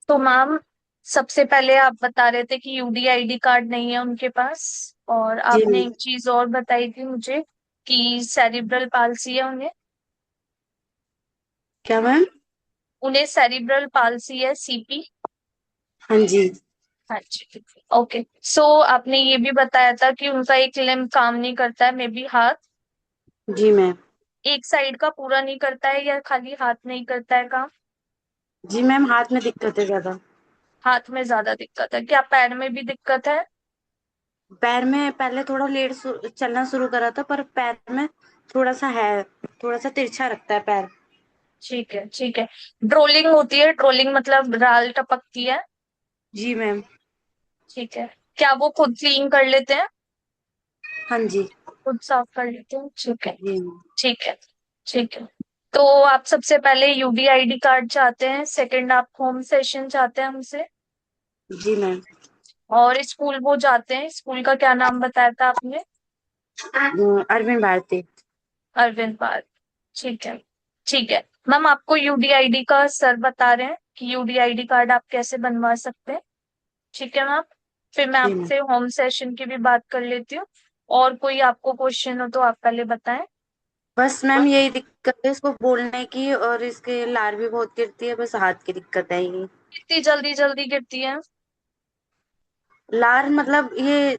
तो मैम, सबसे पहले आप बता रहे थे कि यूडीआईडी कार्ड नहीं है उनके पास। और जी आपने मैम। एक चीज और बताई थी मुझे कि सेरिब्रल पाल्सी है उन्हें। क्या मैम? उन्हें सेरिब्रल पाल्सी है, सीपी। हाँ जी। हाँ जी। ओके। सो आपने ये भी बताया था कि उनका एक लिम्ब काम नहीं करता है, मे बी हाथ। जी मैम। एक साइड का पूरा नहीं करता है या खाली हाथ नहीं करता है काम? जी मैम, हाथ में दिक्कत है ज्यादा। हाथ में ज्यादा दिक्कत है, क्या पैर में भी दिक्कत है? पैर में पहले थोड़ा चलना शुरू करा था, पर पैर में थोड़ा सा है, थोड़ा सा तिरछा रखता है पैर। ठीक है, ठीक है। ड्रोलिंग होती है, ड्रोलिंग मतलब राल टपकती है। जी मैम। ठीक है। क्या वो खुद क्लीन कर लेते हैं? हाँ जी। खुद साफ कर लेते हैं, ठीक है। जी मैम। ठीक है। ठीक है। तो आप सबसे पहले यूडीआईडी कार्ड चाहते हैं, सेकंड आप होम सेशन चाहते हैं हमसे। जी मैम। और स्कूल वो जाते हैं, स्कूल का क्या नाम बताया था आपने? अरविंद भारती। अरविंद पार्क। ठीक है। ठीक है। मैम, आपको यूडीआईडी का सर बता रहे हैं कि यूडीआईडी कार्ड आप कैसे बनवा सकते हैं। ठीक है मैम। फिर मैं जी मैम। आपसे होम सेशन की भी बात कर लेती हूँ। और कोई आपको क्वेश्चन हो तो आप पहले बताएं। बस मैम यही दिक्कत है इसको बोलने की, और इसके लार भी बहुत गिरती है, बस हाथ की दिक्कत है ये। कितनी जल्दी जल्दी गिरती है? लार मतलब ये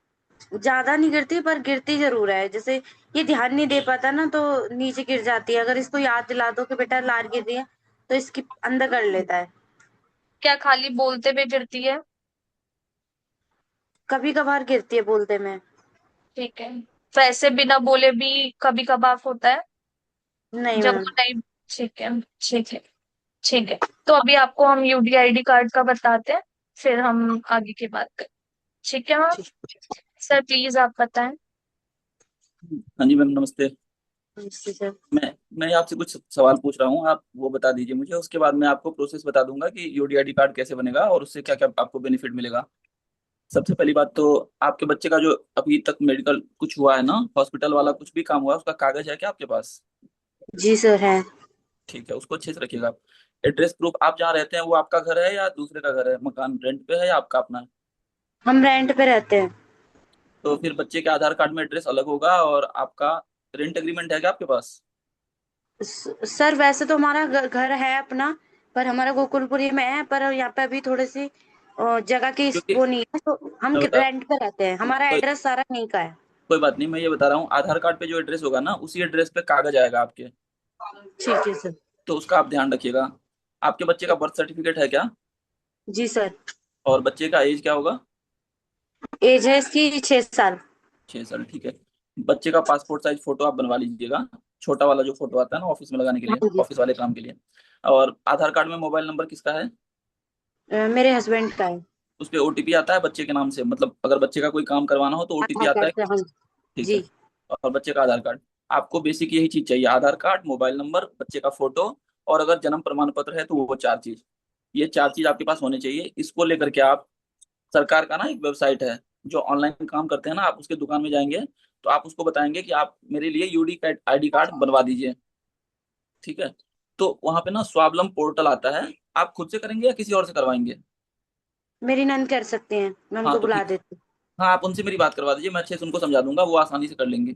ज्यादा नहीं गिरती, पर गिरती जरूर है। जैसे ये ध्यान नहीं दे पाता ना, तो नीचे गिर जाती है। अगर इसको याद दिला दो कि बेटा लार गिर रही है, तो इसकी अंदर कर लेता है। क्या खाली बोलते हुए गिरती है? कभी कभार गिरती है बोलते में। ठीक है। वैसे बिना बोले भी कभी कभार होता है, नहीं जब मैम। वो नहीं। ठीक है। ठीक है। ठीक है। तो अभी आपको हम यूडीआईडी कार्ड का बताते हैं, फिर हम आगे की बात करें। ठीक है मैम। ठीक। सर प्लीज आप बताएं। हाँ जी मैम, नमस्ते। नमस्ते सर। मैं आपसे कुछ सवाल पूछ रहा हूँ, आप वो बता दीजिए मुझे। उसके बाद मैं आपको प्रोसेस बता दूंगा कि यूडीआईडी कार्ड कैसे बनेगा और उससे क्या क्या आपको बेनिफिट मिलेगा। सबसे पहली बात तो, आपके बच्चे का जो अभी तक मेडिकल कुछ हुआ है ना, हॉस्पिटल वाला कुछ भी काम हुआ है, उसका कागज है क्या आपके पास? जी सर है। ठीक है, उसको अच्छे से रखिएगा। एड्रेस प्रूफ, आप जहाँ रहते हैं वो आपका घर है या दूसरे का घर है? मकान रेंट पे है या आपका अपना है? हम रेंट पे रहते हैं। तो फिर बच्चे के आधार कार्ड में एड्रेस अलग होगा। और आपका रेंट एग्रीमेंट है क्या आपके पास? सर वैसे तो हमारा घर है अपना, पर हमारा गोकुलपुरी में है। पर यहाँ पे अभी थोड़ी सी जगह की क्योंकि वो नहीं है, तो हम मैं बता रेंट पे रहते हैं। हमारा कोई एड्रेस सारा नहीं का है। कोई बात नहीं, मैं ये बता रहा हूँ, आधार कार्ड पे जो एड्रेस होगा ना, उसी एड्रेस पे कागज आएगा आपके। ठीक है सर। तो उसका आप ध्यान रखिएगा। आपके बच्चे का बर्थ सर्टिफिकेट है क्या? जी सर। और बच्चे का एज क्या होगा? एज है इसकी 6 साल। 6 साल, ठीक है। बच्चे का पासपोर्ट साइज फोटो आप बनवा लीजिएगा, छोटा वाला जो फोटो आता है ना ऑफिस में लगाने के लिए, हाँ जी। ऑफिस वाले काम के लिए। और आधार कार्ड में मोबाइल नंबर किसका है? मेरे हस्बैंड का है। उस पर ओटीपी आता है बच्चे के नाम से, मतलब अगर बच्चे का कोई काम करवाना हो तो ओटीपी आधार आता कार्ड है। से, हाँ ठीक जी। है। और बच्चे का आधार कार्ड। आपको बेसिक यही चीज चाहिए, आधार कार्ड, मोबाइल नंबर, बच्चे का फोटो, और अगर जन्म प्रमाण पत्र है तो वो 4 चीज। ये 4 चीज आपके पास होने चाहिए। इसको लेकर के आप, सरकार का ना एक वेबसाइट है जो ऑनलाइन काम करते हैं ना, आप उसके दुकान में जाएंगे तो आप उसको बताएंगे कि आप मेरे लिए यूडी आईडी कार्ड बनवा दीजिए। ठीक है। तो वहां पे ना स्वावलंब पोर्टल आता है। आप खुद से करेंगे या किसी और से करवाएंगे? मेरी नंद कर सकते हैं, मैं हाँ उनको तो बुला ठीक। देती हाँ, आप उनसे मेरी बात करवा दीजिए, मैं अच्छे से उनको समझा दूंगा, वो आसानी से कर लेंगे।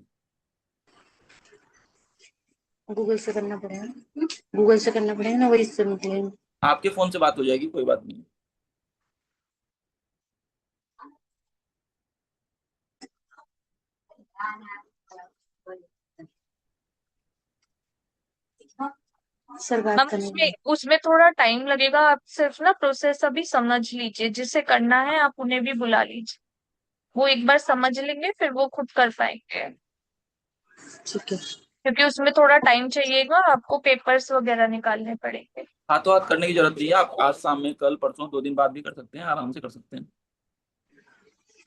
हूँ। गूगल से करना पड़ेगा, गूगल से करना पड़ेगा ना, वही से निकलेंगे। आपके फोन से बात हो जाएगी, कोई बात नहीं। सर बात मैम, करने उसमें उसमें थोड़ा टाइम लगेगा, आप सिर्फ ना प्रोसेस अभी समझ लीजिए, जिसे करना है आप उन्हें भी बुला लीजिए। वो एक बार समझ लेंगे, फिर वो खुद कर पाएंगे। ठीक है। क्योंकि उसमें थोड़ा टाइम चाहिएगा, आपको पेपर्स वगैरह निकालने पड़ेंगे। हाथों हाथ करने की जरूरत नहीं है, आप आज शाम में, कल परसों, 2 दिन बाद भी कर सकते हैं, आराम से कर सकते हैं।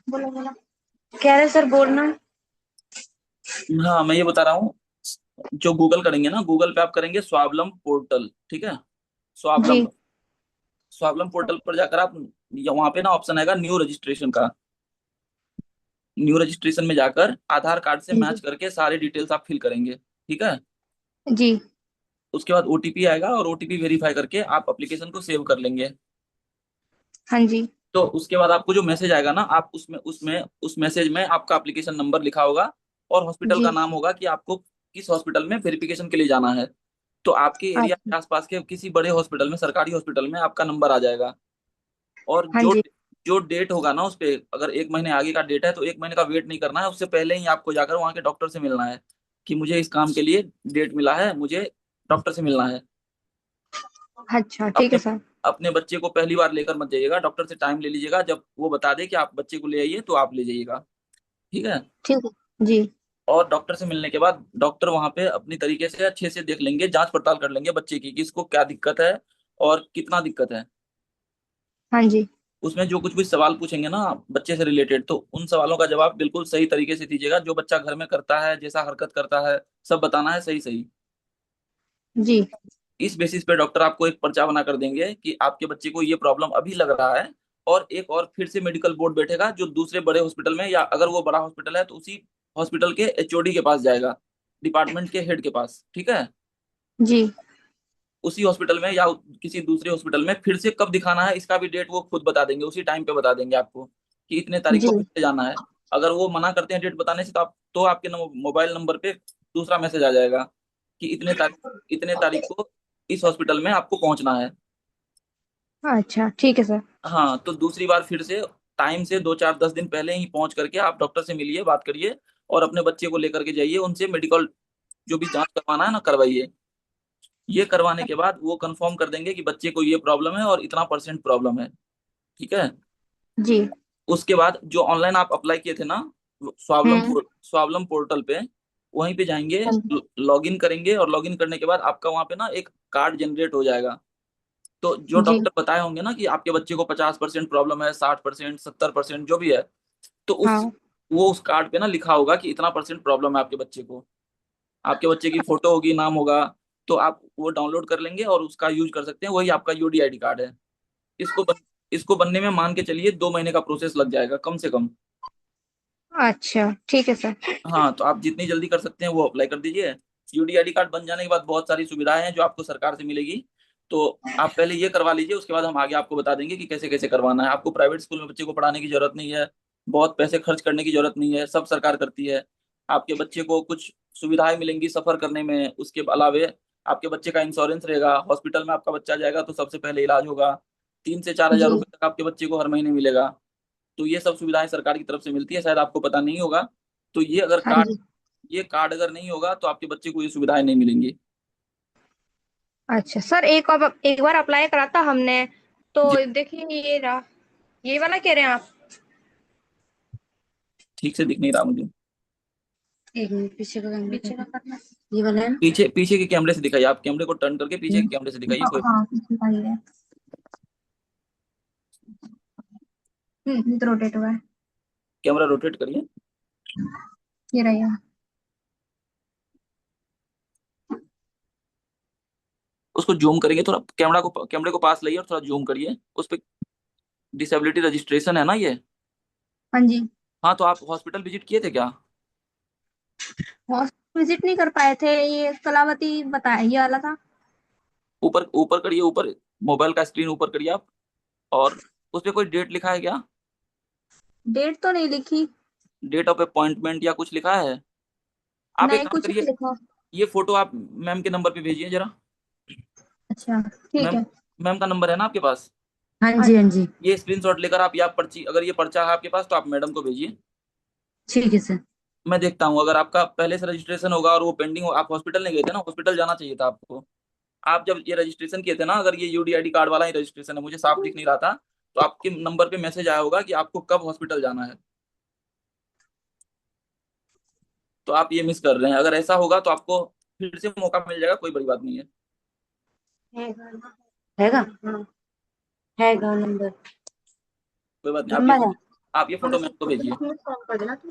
बोलो बोलो। कह रहे सर बोलना। हाँ, मैं ये बता रहा हूँ, जो गूगल करेंगे ना, गूगल पे आप करेंगे स्वावलंब पोर्टल, ठीक है। जी। स्वावलंब स्वावलंब पोर्टल पर जाकर आप, वहां पे ना ऑप्शन आएगा न्यू रजिस्ट्रेशन का। न्यू रजिस्ट्रेशन में जाकर आधार कार्ड से मैच जी। करके सारी डिटेल्स आप फिल करेंगे। ठीक है। जी। उसके बाद ओटीपी आएगा और ओटीपी वेरीफाई करके आप एप्लीकेशन को सेव कर लेंगे। हाँ जी। तो उसके बाद आपको जो मैसेज आएगा ना, आप उसमें उसमें उस मैसेज में आपका एप्लीकेशन नंबर लिखा होगा और हॉस्पिटल जी। का नाम होगा कि आपको किस हॉस्पिटल में वेरिफिकेशन के लिए जाना है। तो आपके एरिया अच्छा। के आसपास के किसी बड़े हॉस्पिटल में, सरकारी हॉस्पिटल में आपका नंबर आ जाएगा। और हाँ जो जी। जो डेट होगा ना उस पे, अगर 1 महीने आगे का डेट है तो 1 महीने का वेट नहीं करना है, उससे पहले ही आपको जाकर वहाँ के डॉक्टर से मिलना है कि मुझे इस काम के लिए डेट मिला है, मुझे डॉक्टर से मिलना है। अच्छा, ठीक है अपने सर। अपने बच्चे को पहली बार लेकर मत जाइएगा, डॉक्टर से टाइम ले लीजिएगा, जब वो बता दे कि आप बच्चे को ले आइए तो आप ले जाइएगा। ठीक है। ठीक है जी। और डॉक्टर से मिलने के बाद डॉक्टर वहां पे अपनी तरीके से अच्छे से देख लेंगे, जांच पड़ताल कर लेंगे बच्चे की कि इसको क्या दिक्कत है और कितना दिक्कत है। हाँ जी। उसमें जो कुछ भी सवाल पूछेंगे ना बच्चे से रिलेटेड, तो उन सवालों का जवाब बिल्कुल सही तरीके से दीजिएगा, जो बच्चा घर में करता है, जैसा हरकत करता है, सब बताना है सही सही। जी। इस बेसिस पे डॉक्टर आपको एक पर्चा बना कर देंगे कि आपके बच्चे को ये प्रॉब्लम अभी लग रहा है, और एक और फिर से मेडिकल बोर्ड बैठेगा जो दूसरे बड़े हॉस्पिटल में, या अगर वो बड़ा हॉस्पिटल है तो उसी हॉस्पिटल के एचओडी के पास जाएगा, डिपार्टमेंट के हेड के पास। ठीक है। जी। उसी हॉस्पिटल में या किसी दूसरे हॉस्पिटल में फिर से कब दिखाना है इसका भी डेट वो खुद बता देंगे, उसी टाइम पे बता देंगे आपको कि इतने तारीख जी। को फिर से जाना है। अगर वो मना करते हैं डेट बताने से, तो आपके मोबाइल नंबर पे दूसरा मैसेज आ जाएगा कि इतने तारीख को इस हॉस्पिटल में आपको पहुंचना है। अच्छा, ठीक है सर। हाँ, तो दूसरी बार फिर से टाइम से 2 4 10 दिन पहले ही पहुंच करके आप डॉक्टर से मिलिए, बात करिए, और अपने बच्चे को लेकर के जाइए, उनसे मेडिकल जो भी जांच करवाना है ना करवाइए। ये करवाने के बाद वो कंफर्म कर देंगे कि बच्चे को ये प्रॉब्लम है और इतना परसेंट प्रॉब्लम है। ठीक है। जी। उसके बाद जो ऑनलाइन आप अप्लाई किए थे ना, हम्म। स्वावलम पोर्टल पे, वहीं पे जाएंगे, हाँ जी। लॉगिन करेंगे, और लॉगिन करने के बाद आपका वहाँ पे ना एक कार्ड जनरेट हो जाएगा। तो जो जी। डॉक्टर बताए होंगे ना कि आपके बच्चे को 50% प्रॉब्लम है, 60%, 70% जो भी है, तो उस हाँ। वो उस कार्ड पे ना लिखा होगा कि इतना परसेंट प्रॉब्लम है आपके बच्चे को। आपके बच्चे की फोटो होगी, नाम होगा, तो आप वो डाउनलोड कर लेंगे और उसका यूज कर सकते हैं, वही आपका यूडीआईडी कार्ड है। इसको बन, इसको बनने में मान के चलिए 2 महीने का प्रोसेस लग जाएगा कम से कम। अच्छा, ठीक है सर। हाँ, तो आप जितनी जल्दी कर सकते हैं वो अप्लाई कर दीजिए। यूडीआईडी कार्ड बन जाने के बाद बहुत सारी सुविधाएं हैं जो आपको सरकार से मिलेगी। तो आप पहले ये करवा लीजिए, उसके बाद हम आगे आपको बता देंगे कि कैसे कैसे करवाना है। आपको प्राइवेट स्कूल में बच्चे को पढ़ाने की जरूरत नहीं है, बहुत पैसे खर्च करने की जरूरत नहीं है, सब सरकार करती है। आपके बच्चे को कुछ सुविधाएं मिलेंगी सफर करने में, उसके अलावे आपके बच्चे का इंश्योरेंस रहेगा, हॉस्पिटल में आपका बच्चा जाएगा तो सबसे पहले इलाज होगा, 3 से 4 हजार जी। रुपये तक आपके बच्चे को हर महीने मिलेगा। तो ये सब सुविधाएं सरकार की तरफ से मिलती है, शायद आपको पता नहीं होगा। तो हाँ जी। ये कार्ड अगर नहीं होगा तो आपके बच्चे को ये सुविधाएं नहीं मिलेंगी। अच्छा सर, एक बार अप्लाई करा था हमने, तो जी, देखिए ये रहा। ये वाला कह रहे हैं आप? ठीक से दिख नहीं रहा मुझे। एक मिनट, पीछे का कैमरा पीछे का करना, ये वाला है ना? पीछे पीछे के कैमरे से दिखाइए, आप कैमरे को टर्न करके पीछे के कैमरे से दिखाइए हाँ कोई। हाँ, पीछे का ही है। तो रोटेट हुआ है। कैमरा रोटेट करिए। ये रहा। उसको जूम करेंगे थोड़ा, कैमरे को पास लाइए और थोड़ा जूम करिए उस पे। डिसेबिलिटी रजिस्ट्रेशन है ना ये। हाँ जी। हाँ, तो आप हॉस्पिटल विजिट किए थे क्या? हॉस्पिटल विजिट नहीं कर पाए थे, ये कलावती बताया ये वाला था। ऊपर ऊपर करिए, ऊपर मोबाइल का स्क्रीन ऊपर करिए आप, और उस पे कोई डेट लिखा है क्या? डेट तो नहीं लिखी। डेट ऑफ अपॉइंटमेंट या कुछ लिखा है? आप एक नहीं, काम कुछ नहीं करिए, लिखा। ये फोटो आप मैम के नंबर पे भेजिए जरा। अच्छा, ठीक मैम है। मैम का नंबर है ना आपके पास? हाँ हाँ जी, हाँ जी। जी। ये स्क्रीनशॉट लेकर आप, या पर्ची, अगर ये पर्चा है आपके पास तो आप मैडम को भेजिए। ठीक है सर। मैं देखता हूँ, अगर आपका पहले से रजिस्ट्रेशन होगा और वो पेंडिंग हो, आप हॉस्पिटल नहीं गए थे ना, हॉस्पिटल जाना चाहिए था आपको। आप जब ये रजिस्ट्रेशन किए थे ना, अगर ये यूडीआईडी कार्ड वाला ही रजिस्ट्रेशन है, मुझे साफ दिख नहीं रहा था, तो आपके नंबर पे मैसेज आया होगा कि आपको कब हॉस्पिटल जाना है। तो आप ये मिस कर रहे हैं, अगर ऐसा होगा तो आपको फिर से मौका मिल जाएगा, कोई बड़ी बात नहीं है। हैगा, हैगा नंबर। कोई बात नहीं, नंबर है। आप ये फोटो मैम को भेजिए। फोन कर देना तू।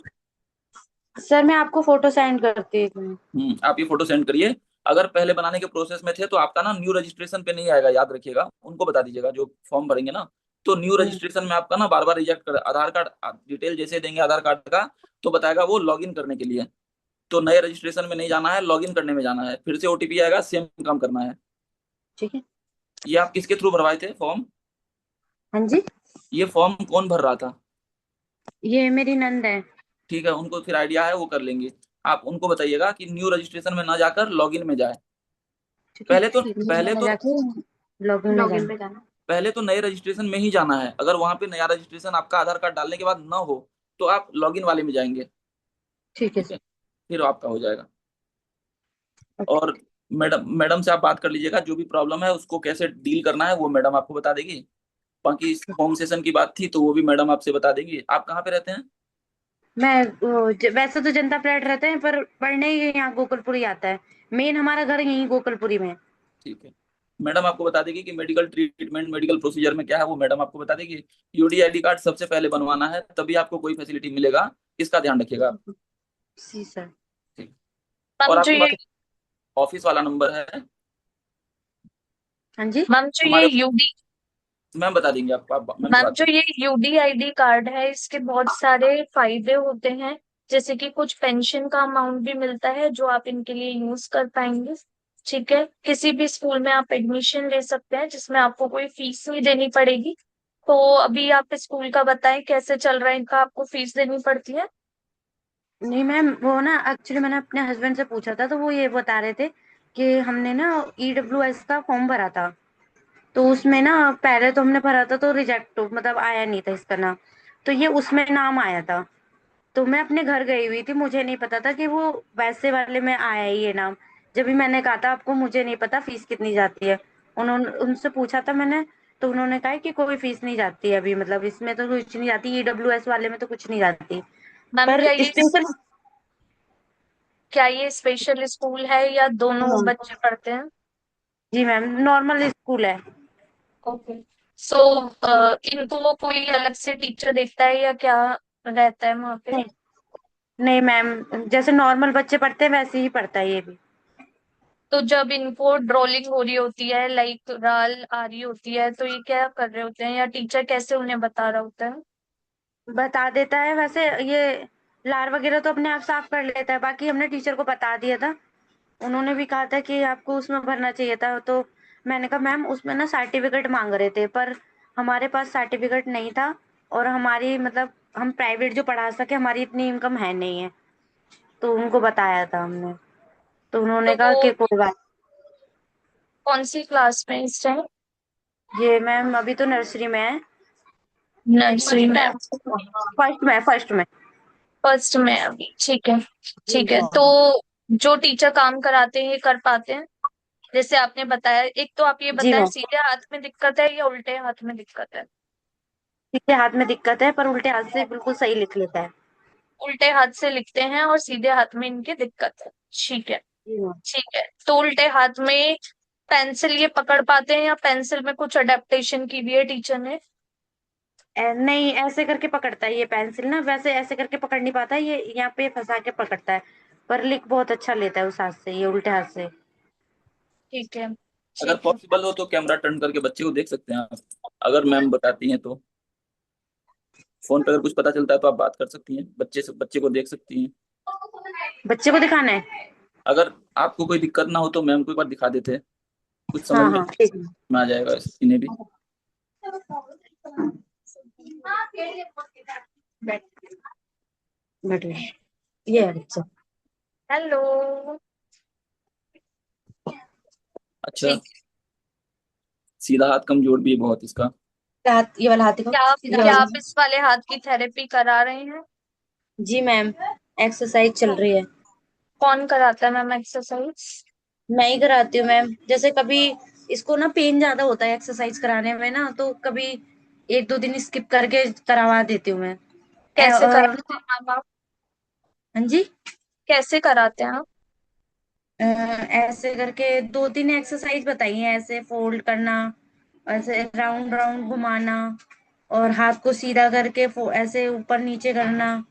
सर मैं आपको फोटो सेंड करती हूँ, एक मिनट। आप ये फोटो सेंड करिए। अगर पहले बनाने के प्रोसेस में थे तो आपका ना न्यू रजिस्ट्रेशन पे नहीं आएगा, याद रखिएगा, उनको बता दीजिएगा जो फॉर्म भरेंगे ना। तो न्यू रजिस्ट्रेशन में आपका ना बार बार रिजेक्ट कर, आधार कार्ड डिटेल जैसे देंगे आधार कार्ड का, तो बताएगा वो लॉगिन करने के लिए। तो नए रजिस्ट्रेशन में नहीं जाना है, लॉगिन करने में जाना है, फिर से ओटीपी आएगा, सेम काम करना है। ठीक है। ये आप किसके थ्रू भरवाए थे फॉर्म? हाँ जी, ये फॉर्म कौन भर रहा था? ये मेरी नंद है। ठीक है, उनको फिर आइडिया है, वो कर लेंगे। आप उनको बताइएगा कि न्यू रजिस्ट्रेशन में ना जाकर लॉगिन में जाए। ठीक है, पहले तो ठीक है, मुझे पहले वहाँ तो जाके लॉगिन में लॉगिन जाना। पे जाना। पहले तो नए रजिस्ट्रेशन में ही जाना है। अगर वहां पे नया रजिस्ट्रेशन आपका आधार कार्ड डालने के बाद ना हो, तो आप लॉगिन वाले में जाएंगे। ठीक है ठीक सर। है, फिर आपका हो जाएगा। ओके। और मैडम मैडम से आप बात कर लीजिएगा, जो भी प्रॉब्लम है उसको कैसे डील करना है वो मैडम आपको बता देगी। बाकी होम सेशन की बात थी तो वो भी मैडम आपसे बता देंगी। आप कहाँ पे रहते हैं? मैं वैसे तो जनता फ्लैट रहते हैं, पर पढ़ने ही यहाँ गोकुलपुरी आता है। मेन हमारा घर यहीं गोकुलपुरी में है। ठीक है, मैडम आपको बता देगी कि मेडिकल ट्रीटमेंट, मेडिकल प्रोसीजर में क्या है, वो मैडम आपको बता देगी। यूडीआईडी कार्ड सबसे पहले बनवाना है, तभी आपको कोई फैसिलिटी मिलेगा। इसका ध्यान रखिएगा आप। जी सर। ठीक। और मैम जो आपके ये पास ऑफिस वाला नंबर है हाँ जी। मैम जो ये हमारे, यूडी मैम बता देंगे आपको, आप मैम से मैम बात जो करें। ये यूडीआईडी कार्ड है, इसके बहुत सारे फायदे होते हैं। जैसे कि कुछ पेंशन का अमाउंट भी मिलता है जो आप इनके लिए यूज कर पाएंगे। ठीक है, किसी भी स्कूल में आप एडमिशन ले सकते हैं जिसमें आपको कोई फीस नहीं देनी पड़ेगी। तो अभी आप स्कूल का बताएं कैसे चल रहा है इनका, आपको फीस देनी पड़ती है? नहीं मैम, वो ना एक्चुअली मैंने अपने हस्बैंड से पूछा था, तो वो ये बता रहे थे कि हमने ना EWS का फॉर्म भरा था। तो उसमें ना पहले तो हमने भरा था तो रिजेक्ट, मतलब आया नहीं था इसका नाम। तो ये उसमें नाम आया था। तो मैं अपने घर गई हुई थी, मुझे नहीं पता था कि वो वैसे वाले में आया है ये नाम। जब भी मैंने कहा था आपको मुझे नहीं पता फीस कितनी जाती है, उन्होंने उनसे पूछा था मैंने। तो उन्होंने कहा कि कोई फीस नहीं जाती है अभी, मतलब इसमें तो कुछ नहीं जाती, EWS वाले में तो कुछ नहीं जाती। मैम पर स्पेशल। क्या ये स्पेशल स्कूल है या दोनों बच्चे पढ़ते हैं? जी मैम, नॉर्मल स्कूल है। ओके। सो इनको कोई अलग से टीचर देखता है या क्या रहता है वहाँ पे? नहीं, नहीं मैम, जैसे नॉर्मल बच्चे पढ़ते हैं वैसे ही पढ़ता है ये भी। तो जब इनको ड्रॉलिंग हो रही होती है, लाइक राल आ रही होती है, तो ये क्या कर रहे होते हैं या टीचर कैसे उन्हें बता रहा होता है? बता देता है वैसे। ये लार वगैरह तो अपने आप साफ कर लेता है, बाकी हमने टीचर को बता दिया था। उन्होंने भी कहा था कि आपको उसमें भरना चाहिए था। तो मैंने कहा मैम उसमें ना सर्टिफिकेट मांग रहे थे, पर हमारे पास सर्टिफिकेट नहीं था। और हमारी मतलब हम प्राइवेट जो पढ़ा सके, हमारी इतनी इनकम है नहीं है। तो उनको बताया था हमने। तो तो उन्होंने कहा वो कि कोई बात। कौन सी क्लास में इस टाइम? ये मैम अभी तो नर्सरी में है। नर्सरी फर्स्ट में? में, फर्स्ट में। फर्स्ट में अभी, ठीक है। जी ठीक है, तो जो टीचर काम कराते हैं ये कर पाते हैं? जैसे आपने बताया, एक तो आप ये जी बताया मैम। सीधे हाथ में दिक्कत है या उल्टे हाथ में दिक्कत है? सीधे हाथ में दिक्कत है, पर उल्टे हाथ से बिल्कुल सही लिख लेता है। उल्टे हाथ से लिखते हैं और सीधे हाथ में इनकी दिक्कत है। ठीक है। जी मैम। ठीक है, तो उल्टे हाथ में पेंसिल ये पकड़ पाते हैं या पेंसिल में कुछ अडेप्टेशन की भी है टीचर ने? नहीं, ऐसे करके पकड़ता है ये पेंसिल ना, वैसे ऐसे करके पकड़ नहीं पाता है, ये यहाँ पे फंसा के पकड़ता है। पर लिख बहुत अच्छा लेता है उस हाथ से, ये उल्टे हाथ से। ठीक है। अगर ठीक है। पॉसिबल हो तो कैमरा टर्न करके बच्चे को देख सकते हैं आप, अगर मैम बताती हैं तो। फोन पे अगर कुछ पता चलता है तो आप बात कर सकती हैं, बच्चे से बच्चे को देख सकती हैं। बच्चे को दिखाना है। अगर आपको कोई दिक्कत ना हो तो मैम को एक बार दिखा देते हैं, कुछ समझ हाँ में हाँ ठीक है। आ जाएगा इन्हें भी। बैठ बैठ ये है बच्चा। हेलो। अच्छा, ठीक। सीधा हाथ कमजोर भी है बहुत इसका। हाथ, ये वाला हाथ दिखाओ, क्या ये क्या वाला। आप इस वाले हाथ की थेरेपी करा रहे हैं? जी मैम, एक्सरसाइज चल रही है। कौन कराता है मैम एक्सरसाइज? मैं ही कराती हूँ मैम। जैसे कभी इसको ना पेन ज्यादा होता है एक्सरसाइज कराने में ना, तो कभी एक दो दिन स्किप करके करवा देती हूँ मैं। कैसे और कराते हैं मैम आप? हाँ जी। कैसे कराते हैं आप? ऐसे करके दो तीन एक्सरसाइज बताई हैं, ऐसे फोल्ड करना, ऐसे राउंड राउंड घुमाना, और हाथ को सीधा करके ऐसे ऊपर नीचे करना।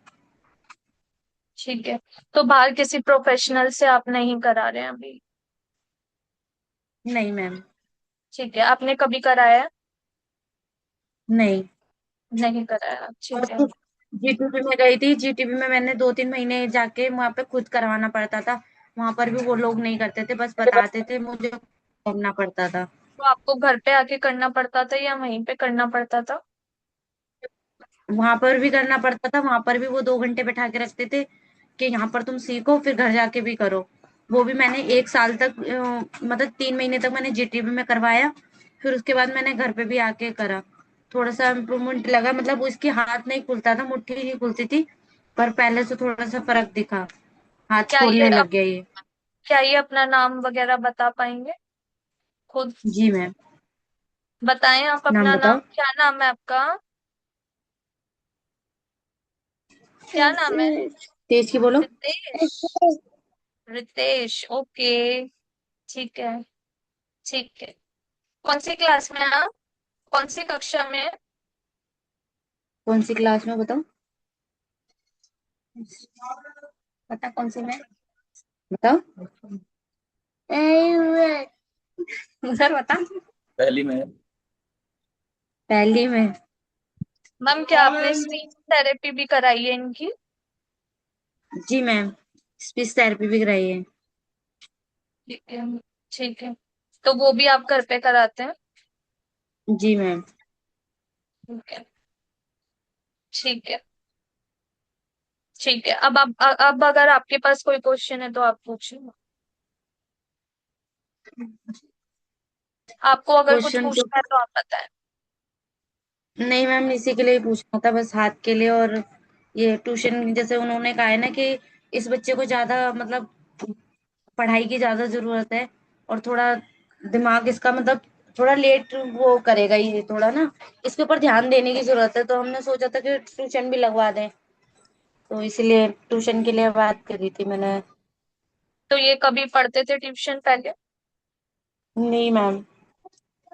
ठीक है, तो बाहर किसी प्रोफेशनल से आप नहीं करा रहे हैं अभी? नहीं मैम। ठीक है, आपने कभी कराया है? नहीं। नहीं कराया, ठीक है। और GTB में गई थी, GTB में मैंने 2-3 महीने जाके वहां पे खुद करवाना पड़ता था। वहां पर भी वो लोग नहीं करते थे, बस बताते थे, मुझे करना पड़ता था। तो आपको घर पे आके करना पड़ता था या वहीं पे करना पड़ता था? वहां पर भी करना पड़ता था, वहां पर भी वो 2 घंटे बैठा के रखते थे कि यहाँ पर तुम सीखो फिर घर जाके भी करो। वो भी मैंने 1 साल तक मतलब 3 महीने तक मैंने जीटीबी में करवाया। फिर उसके बाद मैंने घर पे भी आके करा। थोड़ा सा इम्प्रूवमेंट लगा, मतलब उसकी हाथ नहीं खुलता था, मुट्ठी नहीं खुलती थी, पर पहले से थोड़ा सा फर्क दिखा, हाथ क्या ये खोलने लग गया ये। क्या ये अपना नाम वगैरह बता पाएंगे खुद? जी मैम। बताएं आप नाम अपना नाम, बताओ। क्या नाम है आपका? क्या नाम है? तेज की बोलो। रितेश। रितेश, ओके। ठीक है। ठीक है। कौन सी क्लास में हैं आप? कौन सी कक्षा में है? कौन सी क्लास में बताओ? पता कौन सी में? बताओ। सर बता। पहली में है। पहली में। मैम क्या आपने स्पीच थेरेपी भी कराई है इनकी? जी मैम, स्पीच थेरेपी भी कराई है। ठीक है। ठीक है। तो वो भी आप घर पे कराते हैं? जी मैम। ठीक है। ठीक है। ठीक है। अब अगर आपके पास कोई क्वेश्चन है तो आप पूछिए। आपको अगर कुछ क्वेश्चन तो पूछना है तो आप बताएं। नहीं मैम, इसी के लिए ही पूछना था बस, हाथ के लिए। और ये ट्यूशन जैसे उन्होंने कहा है ना कि इस बच्चे को ज्यादा मतलब पढ़ाई की ज्यादा जरूरत है, और थोड़ा दिमाग इसका मतलब थोड़ा लेट वो करेगा ये थोड़ा ना, इसके ऊपर ध्यान देने की जरूरत है। तो हमने सोचा था कि ट्यूशन भी लगवा दें, तो इसलिए ट्यूशन के लिए बात करी थी मैंने। तो ये कभी पढ़ते थे ट्यूशन पहले? नहीं मैम।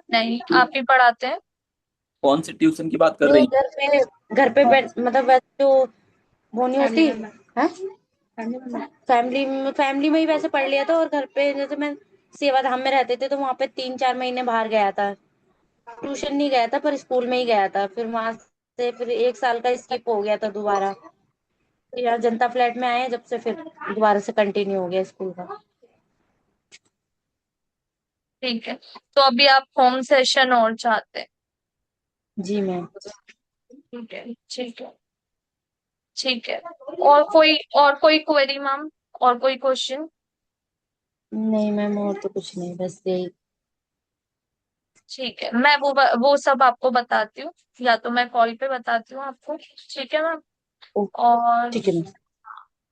नहीं, आप ही पढ़ाते हैं? कौन सी ट्यूशन की बात कर नहीं, रही हैं? मतलब वैसे तो वो नहीं होती है। फैमिली में ही वैसे पढ़ लिया था, और घर पे जैसे मैं सेवाधाम में रहते थे तो वहां पे 3-4 महीने बाहर गया था। ट्यूशन नहीं गया था, पर स्कूल में ही गया था। फिर वहां से फिर 1 साल का स्किप हो गया था दोबारा। फिर यहाँ जनता फ्लैट में आए हैं जब से, फिर दोबारा से कंटिन्यू हो गया स्कूल का। ठीक है। तो अभी आप होम सेशन और चाहते हैं? जी मैम। ठीक है। ठीक है। ठीक है। और कोई क्वेरी मैम? और कोई क्वेश्चन? नहीं मैम, और तो कुछ नहीं, बस यही। ठीक है, मैं वो सब आपको बताती हूँ, या तो मैं कॉल पे बताती हूँ आपको। ठीक है मैम। ओ, और ठीक है मैम।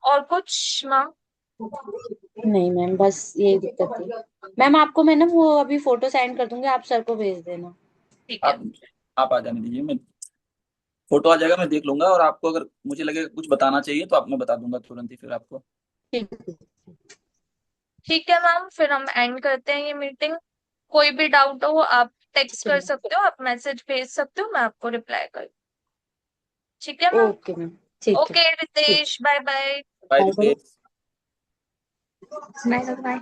और कुछ मैम? नहीं मैम, बस यही दिक्कत थी मैम। आपको मैं ना वो अभी फोटो सेंड कर दूंगी, आप सर को भेज देना। ठीक है। आप आप आ जाने दीजिए, मैं फोटो आ जाएगा, मैं देख लूंगा, और आपको अगर मुझे लगेगा कुछ बताना चाहिए तो आप मैं बता दूंगा तुरंत ही फिर आपको। ठीक है। ठीक है मैम, फिर हम एंड करते हैं ये मीटिंग। कोई भी डाउट हो आप टेक्स्ट ठीक है कर मैम। सकते हो, आप मैसेज भेज सकते हो, मैं आपको रिप्लाई कर। ठीक है मैम। Okay ma'am. ठीक है। ओके ठीक। Ritesh, bye bye. Bye bye करो। रितेश। Bye bye.